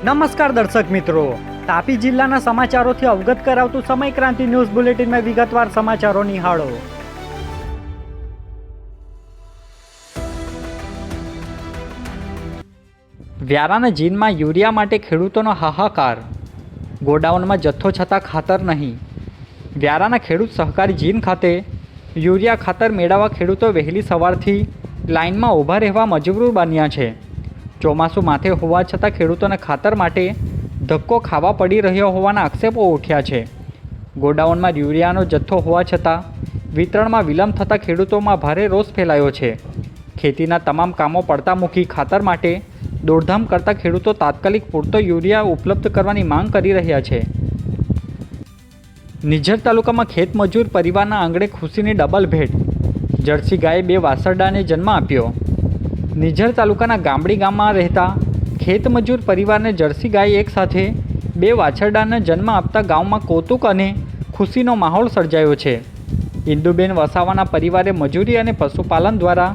નમસ્કાર દર્શક મિત્રો, તાપી જિલ્લાના સમાચારોથી અવગત કરાવતું સમય ક્રાંતિ ન્યૂઝ બુલેટિનમાં વિગતવાર સમાચારો નિહાળો. વ્યારાના જીનમાં યુરિયા માટે ખેડૂતોનો હાહાકાર. ગોડાઉનમાં જથ્થો છતાં ખાતર નહીં. વ્યારાના ખેડૂત સહકારી જીન ખાતે યુરિયા ખાતર મેળવવા ખેડૂતો વહેલી સવારથી લાઇનમાં ઊભા રહેવા મજબૂર બન્યા છે. ચોમાસું માથે હોવા છતાં ખેડૂતોને ખાતર માટે ધક્કો ખાવા પડી રહ્યો હોવાના આક્ષેપો ઉઠ્યા છે. ગોડાઉનમાં યુરિયાનો જથ્થો હોવા છતાં વિતરણમાં વિલંબ થતાં ખેડૂતોમાં ભારે રોષ ફેલાયો છે. ખેતીના તમામ કામો પડતા મૂકી ખાતર માટે દોડધામ કરતા ખેડૂતો તાત્કાલિક પૂરતો યુરિયા ઉપલબ્ધ કરવાની માંગ કરી રહ્યા છે. નિઝર તાલુકામાં ખેતમજૂર પરિવારના આંગણે ખુશીની ડબલ ભેટ. જર્સી ગાયે 2 વાસરડાને જન્મ આપ્યો. નિઝર તાલુકાના ગામડી ગામમાં રહેતા ખેતમજૂર પરિવારને જર્સી ગાય એક સાથે 2 વાછરડાને જન્મ આપતા ગામમાં કૌતુક અને ખુશીનો માહોલ સર્જાયો છે. ઇન્દુબેન વસાવાના પરિવારે મજૂરી અને પશુપાલન દ્વારા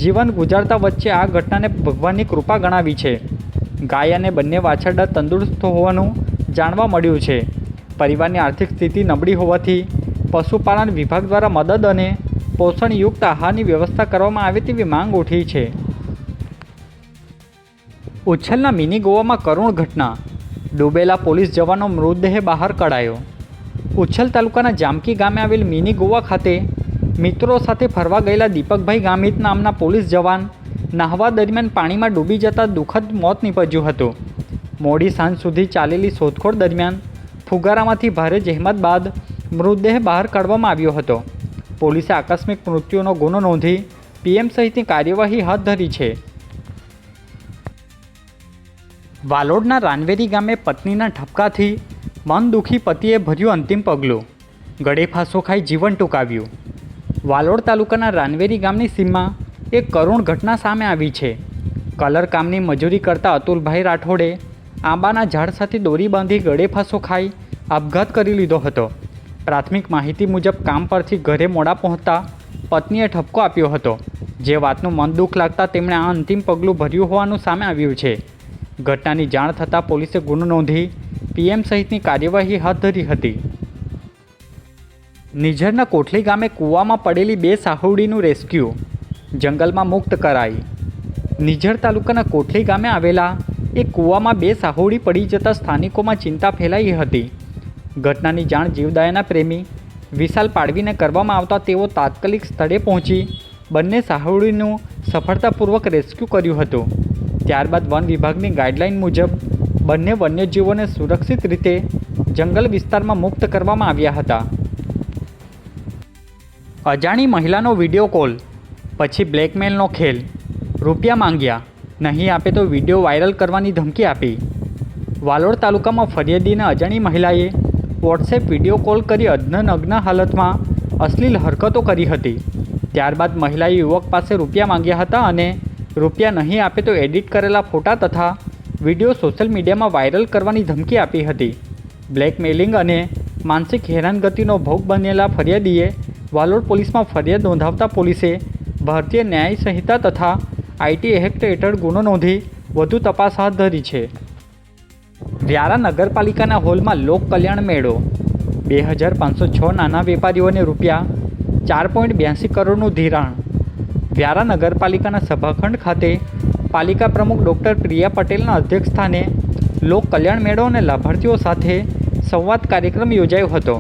જીવન ગુજારતા વચ્ચે આ ઘટનાને ભગવાનની કૃપા ગણાવી છે. ગાય અને બંને વાછરડા તંદુરસ્ત હોવાનું જાણવા મળ્યું છે. પરિવારની આર્થિક સ્થિતિ નબળી હોવાથી પશુપાલન વિભાગ દ્વારા મદદ અને પોષણયુક્ત આહારની વ્યવસ્થા કરવામાં આવે તેવી માંગ ઉઠી છે. ઉચ્છલના મિની ગોવામાં કરુણ ઘટના. ડૂબેલા પોલીસ જવાનો મૃતદેહ બહાર કઢાયો. ઉચ્છલ તાલુકાના જામકી ગામે આવેલ મિની ગોવા ખાતે મિત્રો સાથે ફરવા ગયેલા દીપકભાઈ ગામિત નામના પોલીસ જવાન નાહવા દરમિયાન પાણીમાં ડૂબી જતાં દુઃખદ મોત નીપજ્યું હતું. મોડી સાંજ સુધી ચાલેલી શોધખોળ દરમિયાન ફુગારામાંથી ભારે જહેમત બાદ મૃતદેહ બહાર કાઢવામાં આવ્યો હતો. પોલીસે આકસ્મિક મૃત્યુનો ગુનો નોંધી પીએમ સહિતની કાર્યવાહી હાથ ધરી છે. વાલોડના રાનવેરી ગામે પત્નીના ઠપકાથી મન દુઃખી પતિએ ભર્યું અંતિમ પગલું. ગળે ફાંસો ખાઈ જીવન ટૂંકાવ્યું. વાલોડ તાલુકાના રાનવેરી ગામની સીમમાં એક કરુણ ઘટના સામે આવી છે. કલર કામની મજૂરી કરતા અતુલભાઈ રાઠોડે આંબાના ઝાડ સાથે દોરી બાંધી ગળે ફાંસો ખાઈ આપઘાત કરી લીધો હતો. પ્રાથમિક માહિતી મુજબ કામ પરથી ઘરે મોડા પહોંચતા પત્નીએ ઠપકો આપ્યો હતો, જે વાતનું મન દુઃખ લાગતા તેમણે આ અંતિમ પગલું ભર્યું હોવાનું સામે આવ્યું છે. ઘટનાની જાણ થતાં પોલીસે ગુનો નોંધી પીએમ સહિતની કાર્યવાહી હાથ ધરી હતી. નિઝરના કોટલી ગામે કૂવામાં પડેલી 2 સાહુડીનું રેસ્ક્યુ. જંગલમાં મુક્ત કરાઈ. નિઝર તાલુકાના કોટલી ગામે આવેલા એક કૂવામાં 2 સાહુડી પડી જતાં સ્થાનિકોમાં ચિંતા ફેલાઈ હતી. ઘટનાની જાણ જીવદયાના પ્રેમી વિશાલ પાડવીને કરવામાં આવતા તેઓ તાત્કાલિક સ્થળે પહોંચી બંને સાહુડીનું સફળતાપૂર્વક રેસ્ક્યુ કર્યું હતું. ત્યારબાદ વન વિભાગની ગાઈડલાઇન મુજબ બંને વન્યજીવોને સુરક્ષિત રીતે જંગલ વિસ્તારમાં મુક્ત કરવામાં આવ્યા હતા. અજાણી મહિલાનો વિડીયો કોલ, પછી બ્લેકમેલનો ખેલ. રૂપિયા માંગ્યા, નહીં આપે તો વિડીયો વાયરલ કરવાની ધમકી આપી. વાલોડ તાલુકામાં ફરિયાદીને અજાણી મહિલાએ વોટ્સએપ વિડીયો કોલ કરી અર્ધનગ્ન હાલતમાં અશ્લીલ હરકતો કરી હતી. ત્યારબાદ મહિલાએ યુવક પાસે રૂપિયા માંગ્યા હતા અને રૂપિયા નહીં આપે તો એડિટ કરેલા ફોટા તથા વિડીયો સોશિયલ મીડિયામાં વાયરલ કરવાની ધમકી આપી હતી. બ્લેકમેલિંગ અને માનસિક હેરાનગતિનો ભોગ બનેલા ફરિયાદીએ વાલોડ પોલીસમાં ફરિયાદ નોંધાવતા પોલીસે ભારતીય ન્યાય સંહિતા તથા આઈટી એક્ટ હેઠળ ગુનો નોંધી વધુ તપાસ હાથ ધરી છે. વ્યારા નગરપાલિકાના હોલમાં લોક કલ્યાણ મેળો. 2506 નાના વેપારીઓને રૂપિયા 4.82 કરોડનું ધિરાણ. વ્યારા નગરપાલિકાના સભાખંડ ખાતે પાલિકા પ્રમુખ ડૉક્ટર પ્રિયા પટેલના અધ્યક્ષસ્થાને લોક કલ્યાણ મેળો અને લાભાર્થીઓ સાથે સંવાદ કાર્યક્રમ યોજાયો હતો.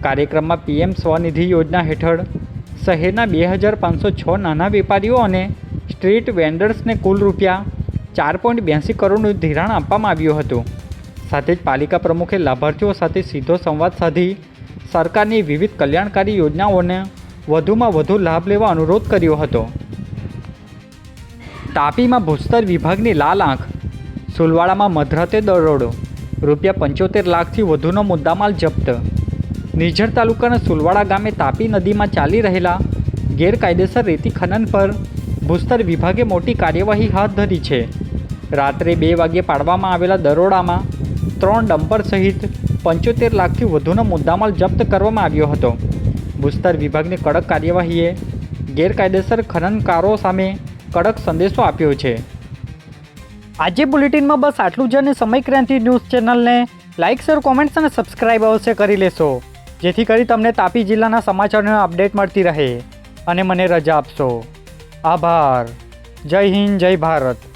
કાર્યક્રમમાં પીએમ સ્વનિધિ યોજના હેઠળ શહેરના 2506 નાના વેપારીઓ અને સ્ટ્રીટ વેન્ડર્સને કુલ રૂપિયા 4.82 કરોડનું ધિરાણ આપવામાં આવ્યું હતું. સાથે જ પાલિકા પ્રમુખે લાભાર્થીઓ સાથે સીધો સંવાદ સાધી સરકારની વિવિધ કલ્યાણકારી યોજનાઓને વધુમાં વધુ લાભ લેવા અનુરોધ કર્યો હતો. તાપીમાં ભૂસ્તર વિભાગની લાલ આંખ. સુલવાડામાં મધરાતે દરોડો. રૂપિયા 75 લાખથી વધુનો મુદ્દામાલ જપ્ત. નિઝર તાલુકાના સુલવાડા ગામે તાપી નદીમાં ચાલી રહેલા ગેરકાયદેસર રેતી ખનન પર ભૂસ્તર વિભાગે મોટી કાર્યવાહી હાથ ધરી છે. રાત્રે 2 વાગ્યે પાડવામાં આવેલા દરોડામાં 3 ડમ્પર સહિત 75 લાખથી વધુનો મુદ્દામાલ જપ્ત કરવામાં આવ્યો હતો. ભૂસ્તર વિભાગની કડક કાર્યવાહીએ ગેરકાયદેસર ખનનકારો સામે કડક સંદેશો આપ્યો છે. આજે બુલેટિનમાં બસ આટલું જ અને સમય ક્રાંતિ ન્યૂઝ ચેનલને લાઇક શેર કોમેન્ટ્સ અને સબસ્ક્રાઇબ અવશ્ય કરી લેશો, જેથી કરી તમને તાપી જિલ્લાના સમાચારોની અપડેટ મળતી રહે અને મને રજા આપશો. આભાર. જય હિન્દ, જય ભારત.